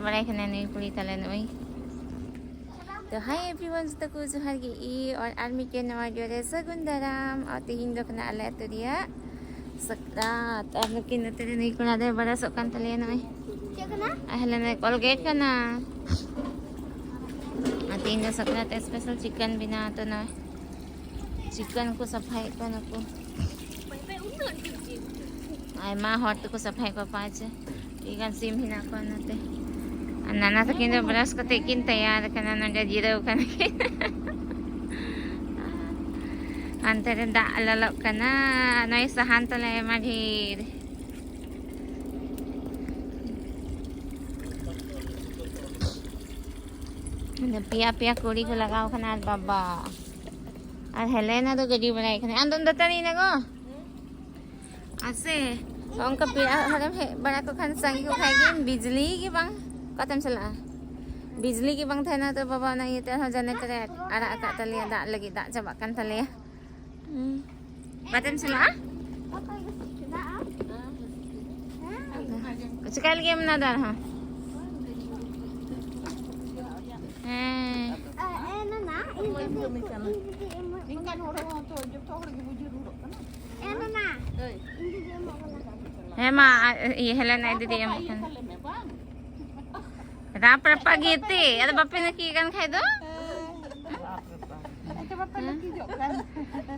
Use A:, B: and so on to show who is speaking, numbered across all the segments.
A: बड़ाई खाना नहीं कुड़ी तले नोई तो हाय एवरीवन तो को जोहार गे और आर्मी के नवा जोरे सगुन दाराम और तिहिन दो कना आले तुरिया सकरात और नुकिन तेरे नहीं कुना दे बड़ा सोकान तले नोई क्या कना आहले ने कोलगेट कना तीन दो सकरात स्पेशल चिकन बिना तो नोई चिकन को सफाई करना को आई माँ हॉट को सफाई को पाँच इगन सिम हिना को नते नाना तो किंतु ब्रश कते किन तैयार करना नंगे जीरो करना अंतरे दा ललक करना नई सहान तले माधीर पिया पिया कोड़ी को लगाओ करना बाबा और हेलेना तो गड़ी बनाई करना अंदर दता नहीं ना गो ऐसे उनका पिया हरम है बड़ा को खान संगी को खाएगी बिजली की बंग कतम चला बिजली की बंग थे ना तो बाबा ना ये तो जाने करे आरा का तलिया दा लगी दा जब kan तलिया कतम चला sekali lagi mana dah ha Hema, iya Helena itu dia makan. Rapper pagi itu, ada bapak nak ikan kaya tu?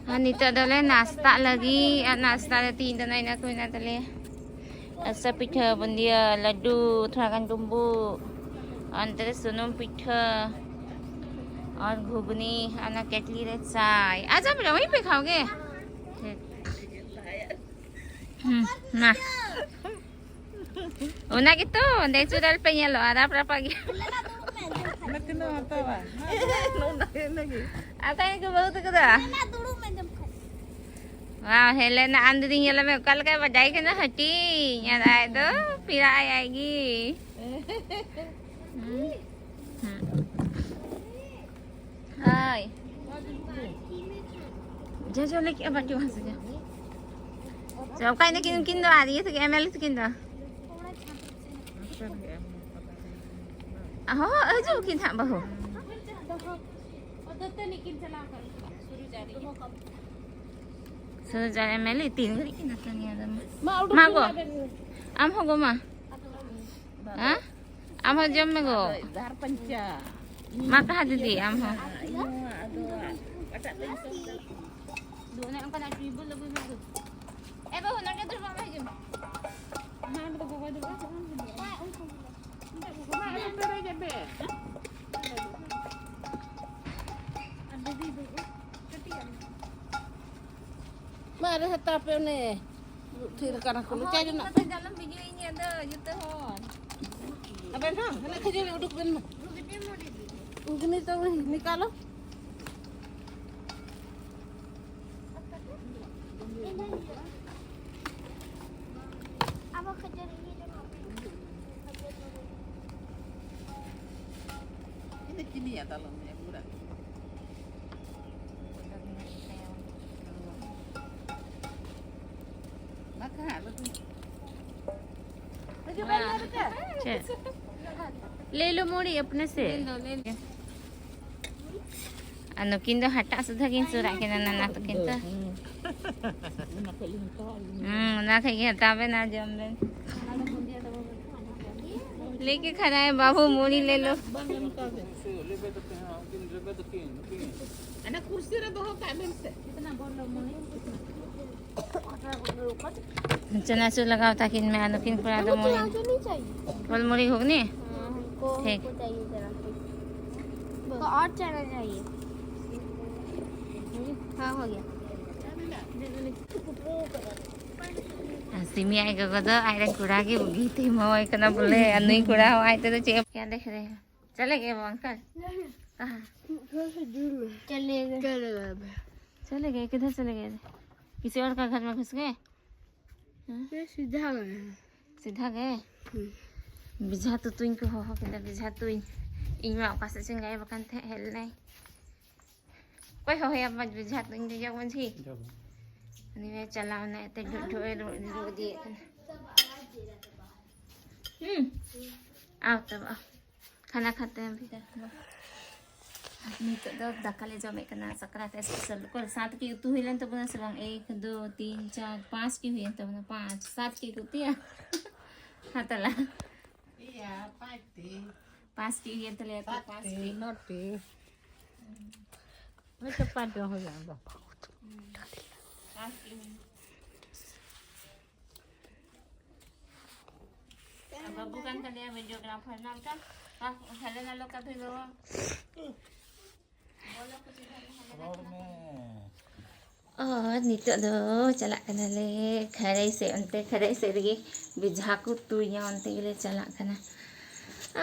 A: Ini tu adalah nasta lagi, nasta ada tiga naik aku ini adalah. Asa pitha bundia, laddu, thragan tumbu, antara sunum pitha, और घुगनी आना केटली रे चाय आजा बेटा वहीं पे खाओगे ना उना की तो नेचुरल पे ये लो आधा प्रपा की नकनो आता है आता है कि बहुत कदा वाह हेलेना अंदर ये में कल के बजाई के ना हटी यार आए तो फिर आएगी हाय जा लेके अब क्यों हंस गया जब कहीं ना किन किन दो आ रही है तो एमएल से किन दो हो अजू किन था बहू शुरू जा रहे एमएल तीन घड़ी किन था नहीं आता माँ को आम हो गो माँ हाँ आम हो जम में गो मा कहा दीदी आम हो दोने अंका ना ट्रिबल लगे में ए बहू ना के दरबा में जम हां तो गोवा दरबा हां तेरे जबे दीदी कटिया मारे हता पे ने फिर करना को चाय ना dalam video ini ada juta hon apa ना हने खजे उडुक बन उगनी तो निकालो अब खजर ini kini ya talonnya murah maka ले लो मोड़ी अपने से ले लो ano kindo hata sudah kin sura kena nana to kinta ना खाइए हटावे ना जमले लेके खड़ा है बाबू मोड़ी ले लो कुर्सी रे दो से इतना बोलो मोड़ी चना चू लगाओ ताकि इनमें आलू किन पूरा दो मोड़ी बोल मोड़ी होगनी ठीक तो और चना चाहिए हाँ हो गया सिमी आएगा गदर आयरन कुड़ा के उगी थी मवाई करना बोले अन्नी कुड़ा हो आए तो चेप क्या देख रहे हैं चले गए वो अंकल कहाँ चले गए किधर चले गए किसी और का घर में घुस गए सीधा गए बिझा तो तुम को हो किधर बिझा तु इन में औकाश से गए बकन थे हेल नहीं कोई हो या मत बिझा तो इन जगह मंझी नहीं मैं चलाओ ना ते ढोए रो दिए आओ तब आओ खाना खाते हैं अभी नित दो दाका ले जमे कना सकरात स्पेशल को 7 की उतु हिलन तो बना सलाम 1 2 3 4 5 की हुई तो बना 5 7 की कुतिया हातला
B: iya pasti
A: 5 की हुई तो ले तो 5 की
B: noti cepat dong ya bapak
A: बाबू kan kalian videographer nam kan Helena lo ka bilo और नित दो चला कना ले खड़े से लगे बिझा को तू यहाँ अंते ले चला कना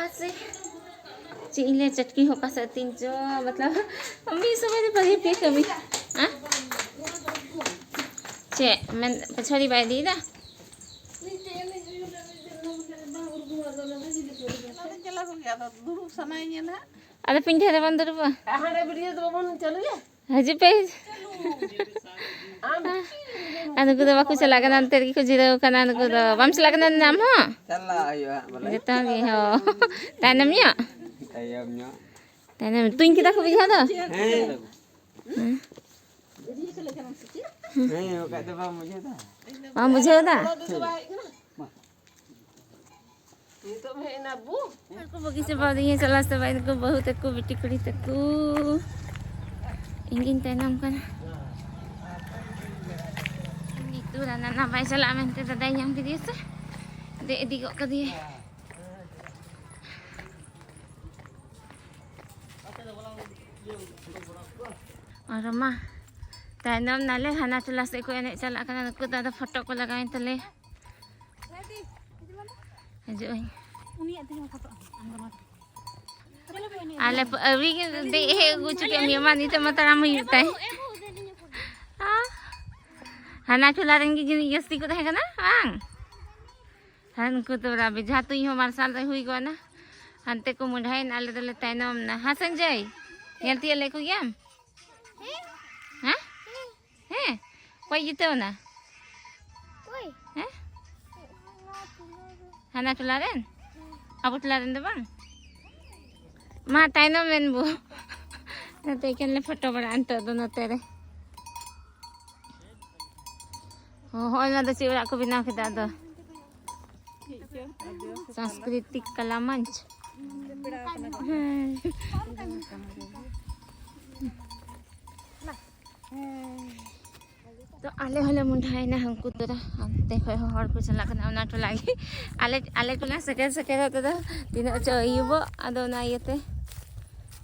A: आज से चिले चटकी हो का तीन जो मतलब अम्मी समझ पड़ी पे कभी हाँ चे मैं पछड़ी बाई दी ना ada pindah depan tu apa?
B: ada video tu pun चलो ya
A: Haji pe. Anu kuda baku celakan nanti ki kujira kan anu kuda bam celakan nam ho.
B: चला ayo boleh
A: Kita ni ho. Tanamnya.
B: ayamnya
A: Tanam tuin kita ku biha dah.
B: kat depan muja dah
A: Wah mujhe dah.
B: itu main nabu
A: Aku bagi sebab dia salah sebab aku bahu teku beti kuli teku. Ingin tanam kan. Itu dah nak baik salah mente tada yang dia sah. Dek kok ke dia. Orang mah tanam nale hana tulas aku enak salah kan aku dah ada foto ko lagain tele. Ajo. Ale अभी देखे कुछ के मेहमान इते मतरा में होता है हां हना चुला रंगी जिन यस्ती को है ना हां हन को तो राबे जा तू हो मार साल हुई गो ना हनते को मुढाई नाले दले तैनम ना हां संजय यंती ले को गेम हां है कोई जितो ना कोई हैं हना चुला रन अब चुला run they bang Ma tayo men bu. Nataken le foto bara anto do no tere. Oh, na do siwala ko bina kita do. Sanskriti kala manch. तो आले हले मुंडाई ना हमको तो देखो हर कुछ लगना ना तो लागी आले को ना सके तो दिन चोइबो अदो ना येते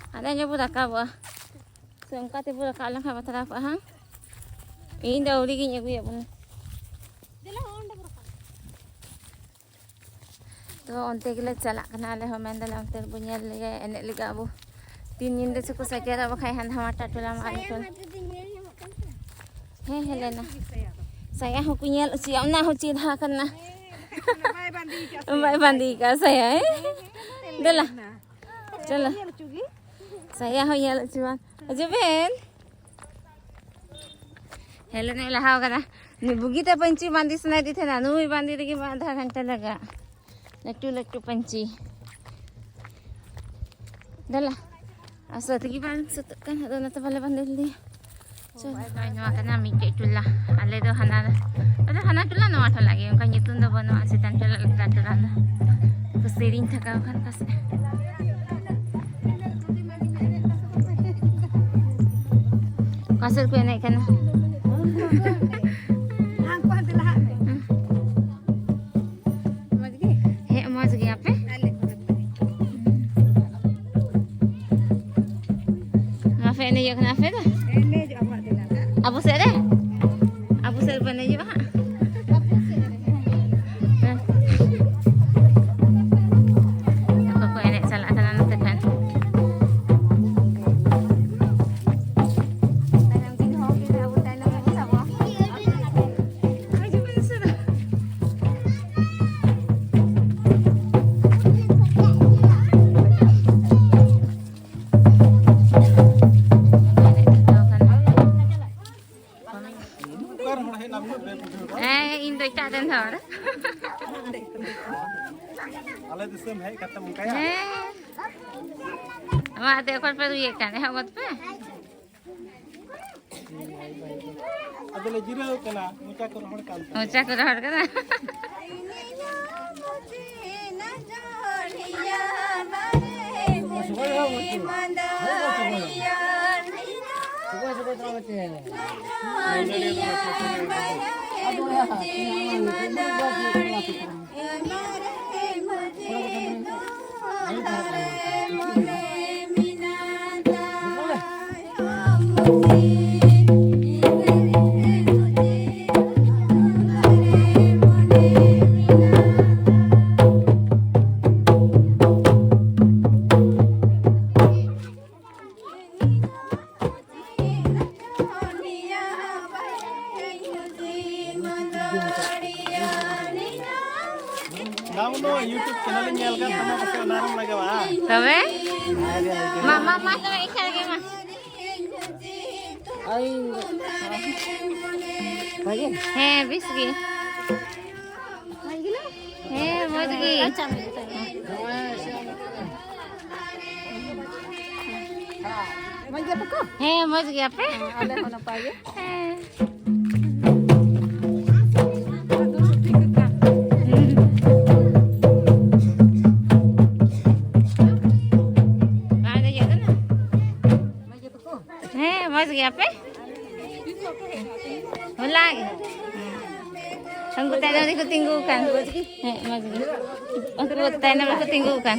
A: ada nya budak apa sengka te budak kalang ka batara pa hang inda uri ginya gu ya bun to onte gile chala kana le homen dalam ter punya le enek liga bu tin ninde suku sakera ba khai han hamata tulam ale tol he Helena saya aku nyel siap na hu chi tha kan na bai bandi ka saya delah चलो saya हो या लचुआ अजो Ben Helena लहाव कना नि बुगीता पंची बांधी सुनाई दी थे ना नुई बांधी रे आधा घंटा लगा लट्टू पंची दला असत की बांध सत kan ada nata bale bandel dia so ay no kana mi ke tulla ale do hana tulla no atho lagi kan nyitun do bono asitan tulla lata तो सेरिंग थका kan kas kasar ko naik kana hang ko hante lahat he moj gaya pe nafe ne yo nafe da ne jo apa dela abu sere bane jo ha
C: दिसम है kata mungkaya.
A: mak te kon peru ye kan ha got pe
C: Adole jirau kana mucha ko hor kan.
A: ऊंचा को रहड़ का
C: Namuno YouTube channel nyel kan sama pase naram lagawa.
A: तबे मामा मा तो इखर के मा है बिस्की है मजगी है मजगी आपे
D: Ale hono pagi.
A: मज गया पे होला Ang tayo na ko tinggukan. Maz gaya. Ang tayo na ko tinggukan.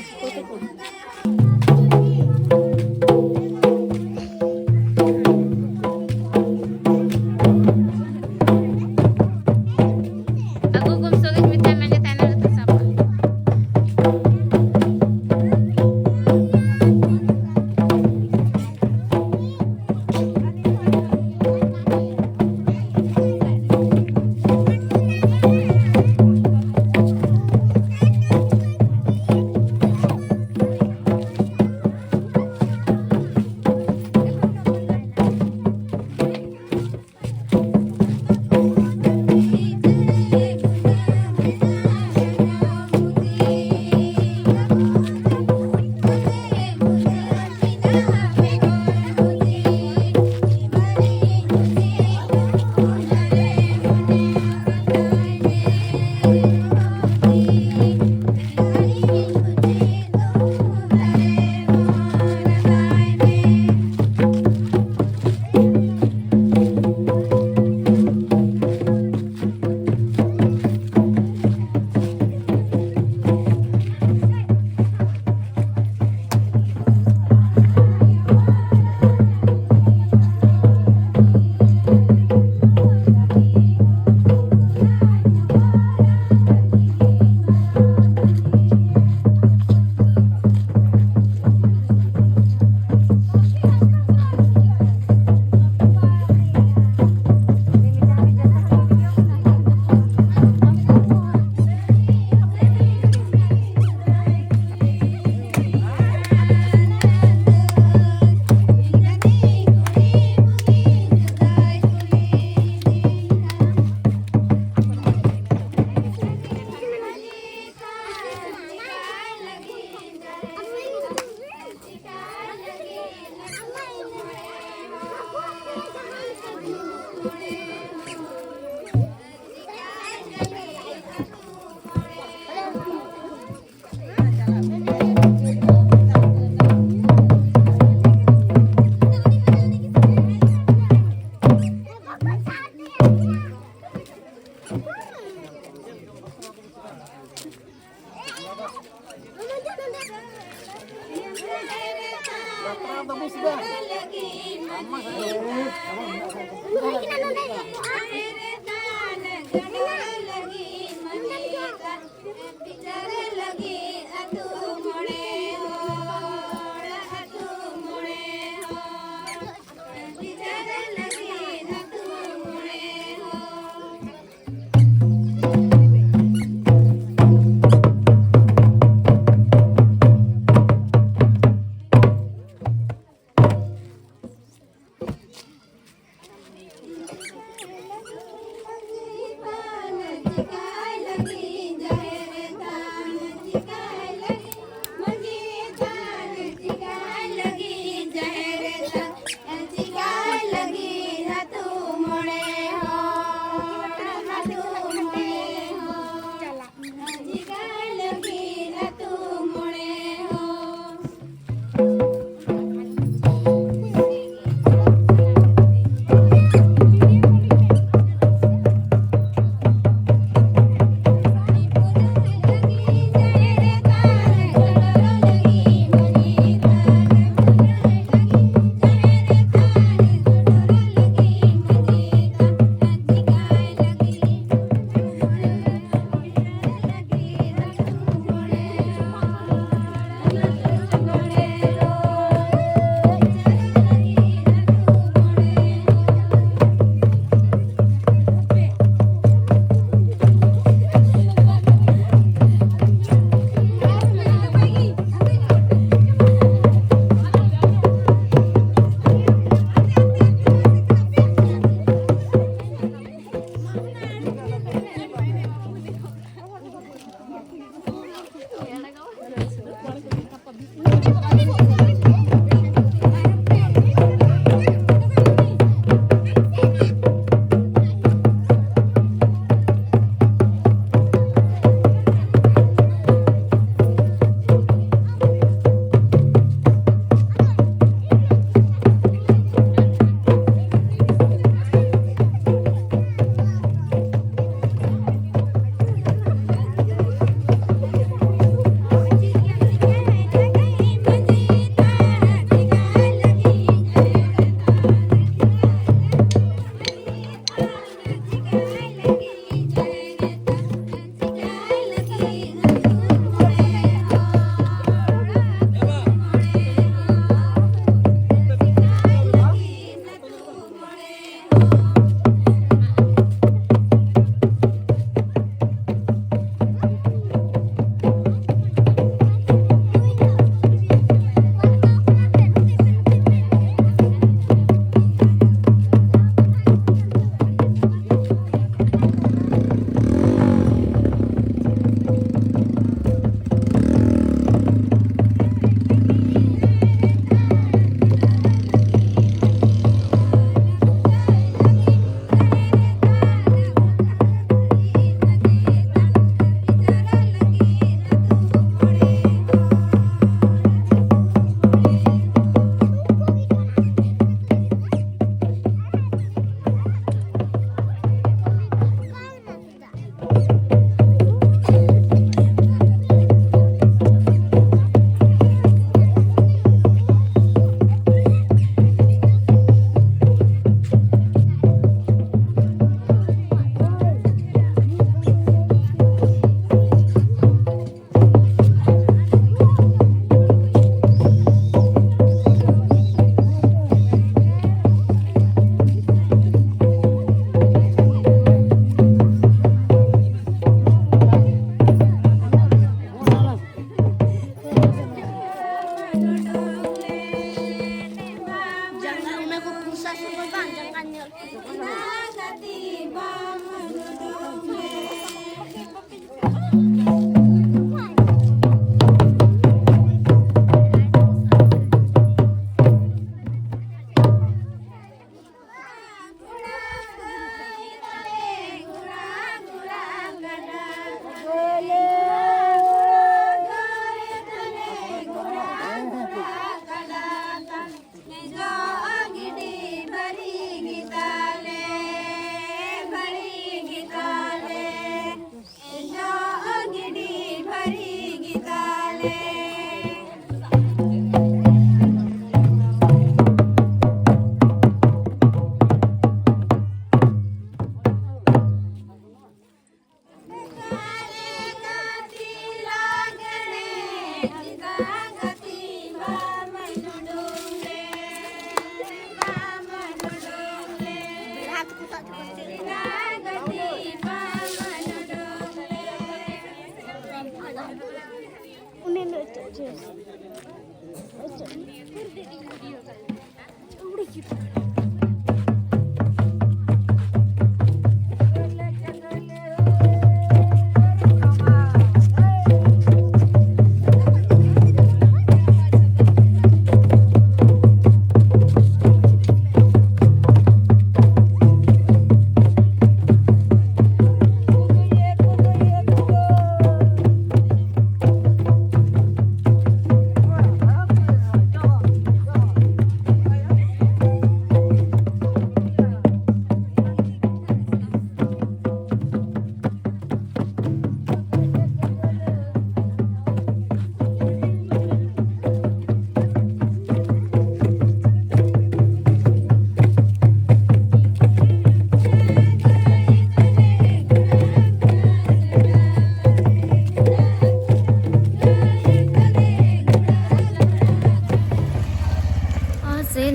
A: Aku gumsulit minta manja tanah atas apa?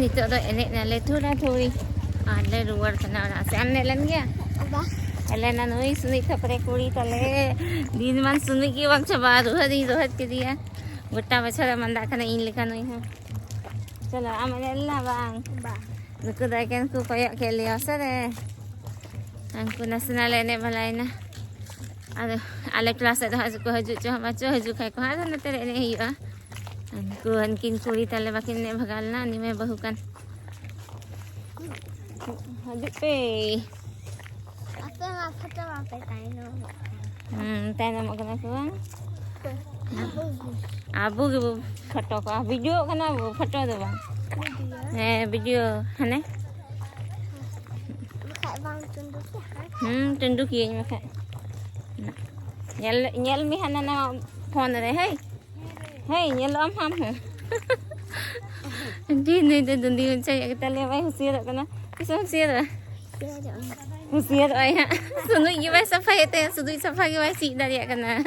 A: Nito do enek na le thura thuri le ruar kana ora se amne lan gya ele na noi suni thapre kuri tale din man suni ki wang chaba rohadi rohat ke dia gutta bachara manda kana in lika noi ha chalo amane alla bang ba nuku da kan ku koyak ke le asare angku nasional ene balai na ada ale kelas ada haju cho haju kai ko ha na tere ene hiya Kuhan kin kuri tala bakin ne bagal na ni may bahukan. Hadi pe.
D: Apa foto apa tayo?
A: Tayo na magana ko. Abu gitu foto ko. Video kana foto do bang. Video hane.
D: Makai bang tunduk ya.
A: Tunduk ye makai. Nyal mi hana na phone re hey. Hey, nyelo am ham ho. Di ni de dundi chay kita le vai husiar kana. Kiso husiar. Husiar ai ha. Sunu ye vai safai te sudu safai ye vai si dari kana.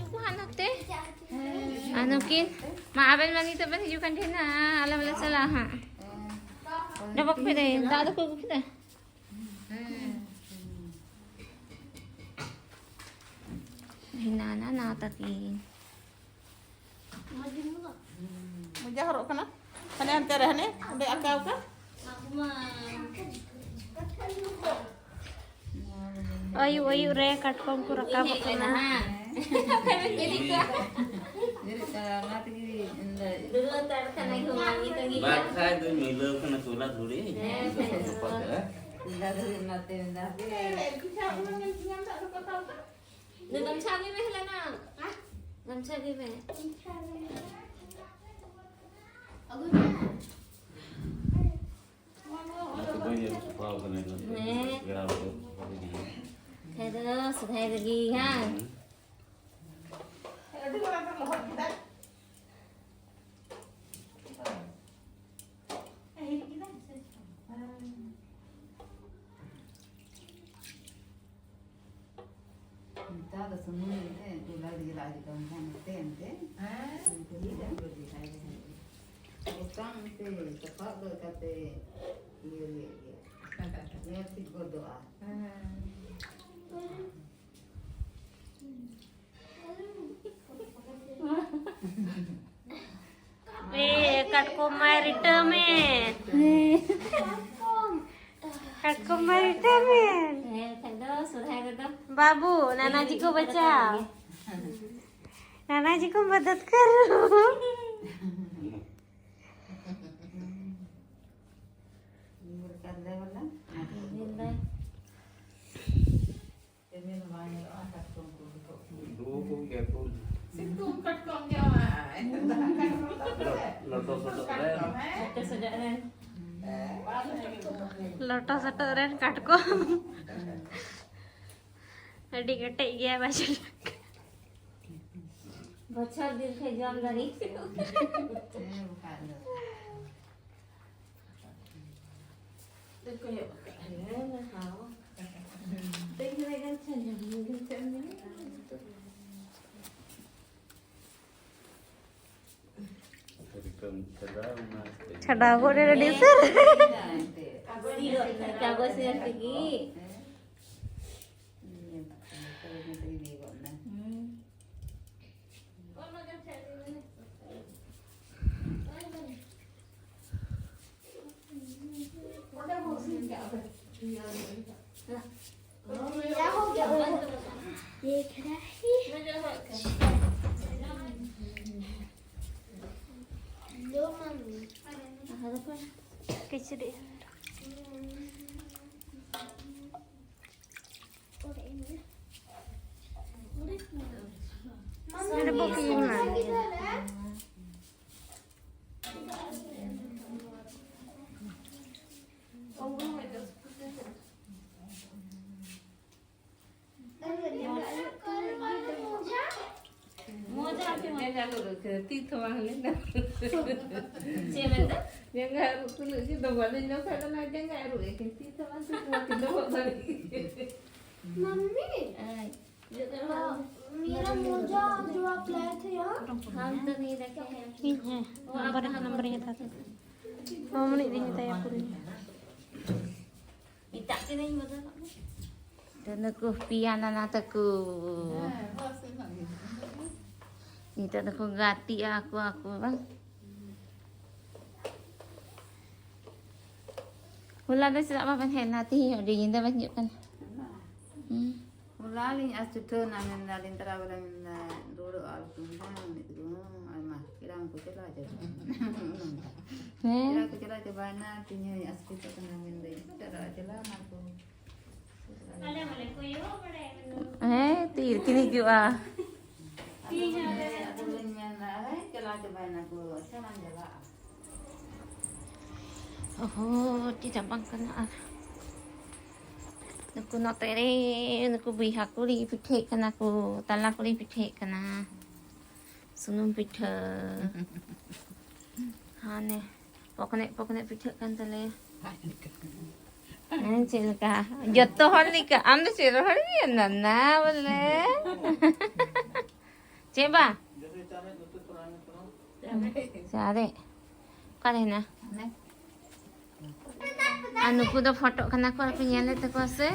A: Ku hanate. Anukin. Ma aben mani to ban hijukan dina. Alam la salah ha. Dabak pe de. Dadu ko kita. Hinana na takin.
E: Muja harok kana? Hane antara hane? Ande akau ka?
D: Ayu re katkom ko rakam kana.
F: Bakha tu milo kana tula duri.
A: Gamcha gi me hela na. Gamcha gi me.
F: Aku banyak suka kana itu. Gerau.
A: Thay đó, sự thay được gì ha?
G: Ada semua ni, gula dia lagi kampung tente. Dia beri saya. Utang te, cepat berkata, dia. Dia tiga doa.
D: Katko marita men. Katko marita men.
A: Thay đó, sự thay đó.
D: बाबू नाना जी को बचाओ नाना जी को मदद करो
F: Dua careful.
E: Situng katkom jawa.
F: Lotos
A: Kita sudah kan.
D: लोटा सटा rain काट को अड़ी कटे गया बचल
A: बच्चा दिन के जम दरी
G: bukan lo.
E: देखो ये
A: देख रहे हैं चल
D: छड़ा गोरे रेडी सर
A: कागज से लगी
D: खिचड़ी मेरे बुक
B: तीर्थ वाले ना
A: Cementa?
B: dia nggak harus dulu sih udah boleh nyokap kan aja nggak harus ya तीर्थ वाले semua kita bawa balik
H: mummy
A: Ay,
H: मेरा मोजा जो आप लाए थे यहाँ
A: हम तो नहीं रखे हैं
D: ठीक है नंबर ये था मम्मी ने दिया था या पूरी
A: minta sini motor dan aku piana nataku minta aku gati aku bang Hula dah silap apa hen nanti ada yang dah banyak kan
G: Mulai asuh namen dalin terawal dulu altu itu mah kira aku celah aja. Kira aku celah coba nanti asuh itu namen deh. Celah celah aku.
A: tir kini juga
G: Dulu celah coba aku celah celah.
A: oh tidak bangkan Naku no tere, naku biha kuri pithe kana ko, tala kuri pithe kana, sunum pithe. Hane, pokone pithe kan tale. Cilka, jatuh holi ka, anda cil holi na na bole. Coba. Cari, kare na. Anu kuda foto kan aku punya lihat aku ase.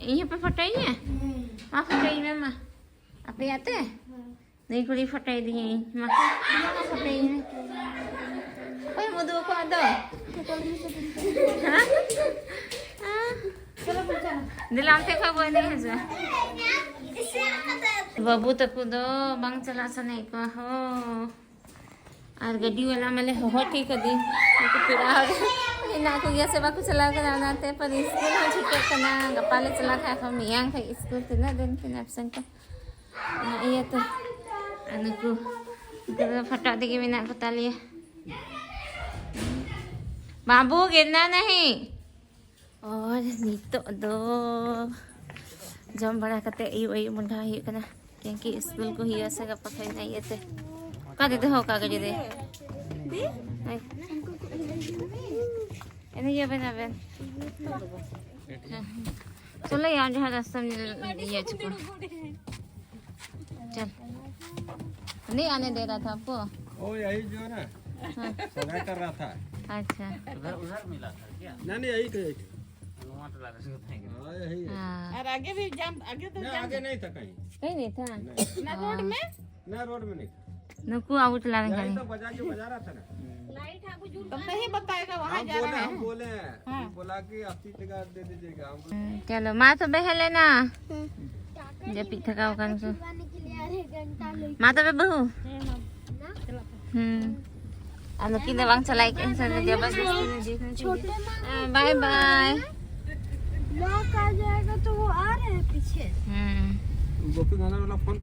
A: Ini apa fotonya? Ah foto ini mah. Apa ya teh? Nih kuli foto ini mah. Foto ini. Oh yang mau dua kok ada? Hah? Di lantai kau buat ni aja. Babu tak kuda bang celak sana ikut ho. और गड्डी वाला मैंने हो ठीक है दी तो फिर और ना को ये सब कुछ चला कर आना थे पर स्कूल में छुट्टी करना गपाले चला खा हम यहाँ का स्कूल तो ना दिन के एब्सेंट का ना ये तो अनुकु तो फटा दे के बिना पता लिया बाबू गिरना नहीं और नीतो दो जम बड़ा करते ये मुंडा ही करना क्योंकि स्कूल को ही ऐसे का पकड़ नहीं ये थे Kau itu ho kagak jadi. Ini ya benar. चलो यार जहाँ रास्ता में ये चुका चल नहीं आने दे रहा था आपको
C: ओ यही जो है ना सगाई कर रहा था
A: अच्छा
F: उधर मिला था क्या
C: नहीं यही कहीं
F: वहाँ तो लगा सकता है
C: हाँ यही है।
A: हाँ
E: और आगे भी जाम आगे तो
C: नहीं, आगे नहीं था कहीं
A: कहीं नहीं था
E: ना रोड में
C: ना रोड में नहीं था
A: नुकु आउट लाने
C: यही
A: का
C: तो बजा के बजा रहा था ना
E: तो नहीं बताएगा वहाँ जा रहे
C: हम
E: हैं
C: बोले बोला कि आपकी जगह दे दीजिएगा हमको
A: चलो माँ तो बह लेना जब पीछे का होगा उनको
H: आने के लिए आधे घंटा ले
A: माँ तो बहू अनु की दवांग चलाई के इंसान जबरदस्ती
H: छोटे माँ
A: बाय बाय
H: लॉक आ जाएगा तो वो आ रहे हैं पीछे
C: गोपी गाना वाला फोन